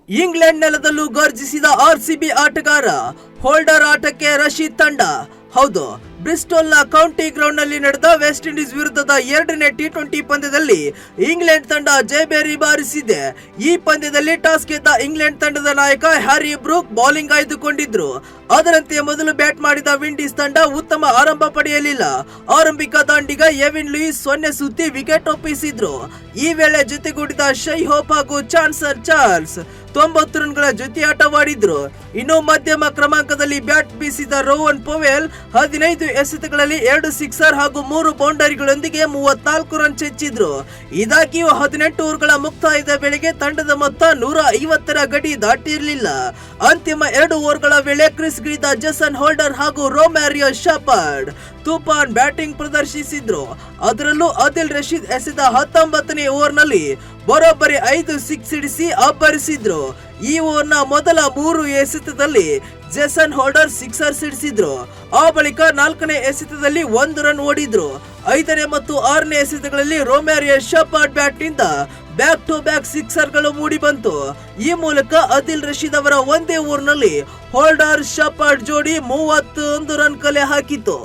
England ನೆಲದಲ್ಲೂ ಗರ್ಜಿಸಿದ RCB ಆಟಗಾರ. Holder ಆಟಕ್ಕೆ ರಶೀದ್ ತಂಡ. ಹೌದು, ಬ್ರಿಸ್ಟೋಲ್ನ ಕೌಂಟಿ ಗ್ರೌಂಡ್ ನಲ್ಲಿ ನಡೆದ ವೆಸ್ಟ್ ಇಂಡೀಸ್ ವಿರುದ್ಧದ 2ನೇ ಟಿ20 ಪಂದ್ಯದಲ್ಲಿ ಇಂಗ್ಲೆಂಡ್ ತಂಡ ಜಯಬೇರಿ ಬಾರಿಸಿದೆ. ಈ ಪಂದ್ಯದಲ್ಲಿ ಟಾಸ್ ಗೆದ್ದ ಇಂಗ್ಲೆಂಡ್ ತಂಡದ ನಾಯಕ ಹ್ಯಾರಿ ಬ್ರೂಕ್ ಬೌಲಿಂಗ್ ಆಯ್ದುಕೊಂಡಿದ್ರು. ಅದರಂತೆ ಮೊದಲು ಬ್ಯಾಟ್ ಮಾಡಿದ ವಿಂಡೀಸ್ ತಂಡ ಉತ್ತಮ ಆರಂಭ ಪಡೆಯಲಿಲ್ಲ. ಆರಂಭಿಕ ದಾಂಡಿಗ ಎವಿನ್ ಲೂಯಿಸ್ 0 ಸುತ್ತಿ ವಿಕೆಟ್ ಒಪ್ಪಿಸಿದ್ರು. ಈ ವೇಳೆ ಜೊತೆಗೂಡಿದ ಶೈ ಹೋಪ್ ಹಾಗೂ ಚಾನ್ಸರ್ ಚಾರ್ಲ್ಸ್ 90 ರನ್ಗಳ ಜೊತೆ ಆಟವಾಡಿದ್ರು. ಇನ್ನು ಮಧ್ಯಮ ಕ್ರಮಾಂಕದಲ್ಲಿ ಬ್ಯಾಟ್ ಬೀಸಿದ ರೋವನ್ ಪೊವೆಲ್ 15 ಎಸೆತಗಳಲ್ಲಿ 2 ಸಿಕ್ಸರ್ ಹಾಗೂ 3 ಬೌಂಡರಿಗಳೊಂದಿಗೆ 34 ರನ್ ಚೆಚ್ಚಿದ್ರು. ಇದಾಗಿಯೂ 18 ಓವರ್ಗಳ ಮುಕ್ತಾಯದ ವೇಳೆಗೆ ತಂಡದ ಮೊತ್ತ 150ರ ಗಡಿ ದಾಟಿರಲಿಲ್ಲ. ಅಂತಿಮ 2 ಓವರ್ಗಳ ವೇಳೆ ಕ್ರೀಸ್ ಗಿಳಿದ ಜೇಸನ್ ಹೋಲ್ಡರ್ ಹಾಗೂ ರೊಮ್ಯಾರಿಯೋ ಶೆಪರ್ಡ್ ತೂಫಾನ್ ಬ್ಯಾಟಿಂಗ್ ಪ್ರದರ್ಶಿಸಿದ್ರು. ಅದರಲ್ಲೂ ಆದಿಲ್ ರಶೀದ್ ಎಸೆದ 19ನೇ ಓವರ್ನಲ್ಲಿ ಬರೋಬ್ಬರಿ 5 ಸಿಕ್ಸ್ ಸಿಡಿಸಿ ಅಬ್ಬರಿಸಿದ್ರು. ಈ ಓವರ್ನ ಮೊದಲ 3 ಎಸೆತದಲ್ಲಿ ಜೇಸನ್ ಹೋಲ್ಡರ್ ಸಿಕ್ಸರ್ ಸಿಡಿಸಿದ್ರು. ಆ ಬಳಿಕ 4ನೇ ಎಸೆತದಲ್ಲಿ 1 ರನ್ ಓಡಿದ್ರು. 5ನೇ ಮತ್ತು 6ನೇ ಎಸೆತಗಳಲ್ಲಿ ರೊಮ್ಯಾರಿಯೋ ಶೆಪರ್ಡ್ ಬ್ಯಾಟ್ ನಿಂದ ಬ್ಯಾಕ್ ಟು ಬ್ಯಾಕ್ ಸಿಕ್ಸರ್ಗಳು ಮೂಡಿ ಬಂತು. ಈ ಮೂಲಕ ಆದಿಲ್ ರಶೀದ್ ಅವರ ಒಂದೇ ಓವರ್ನಲ್ಲಿ ಹೋಲ್ಡರ್ ಶೆಪರ್ಡ್ ಜೋಡಿ 31 ರನ್ ಕಲೆ ಹಾಕಿತು.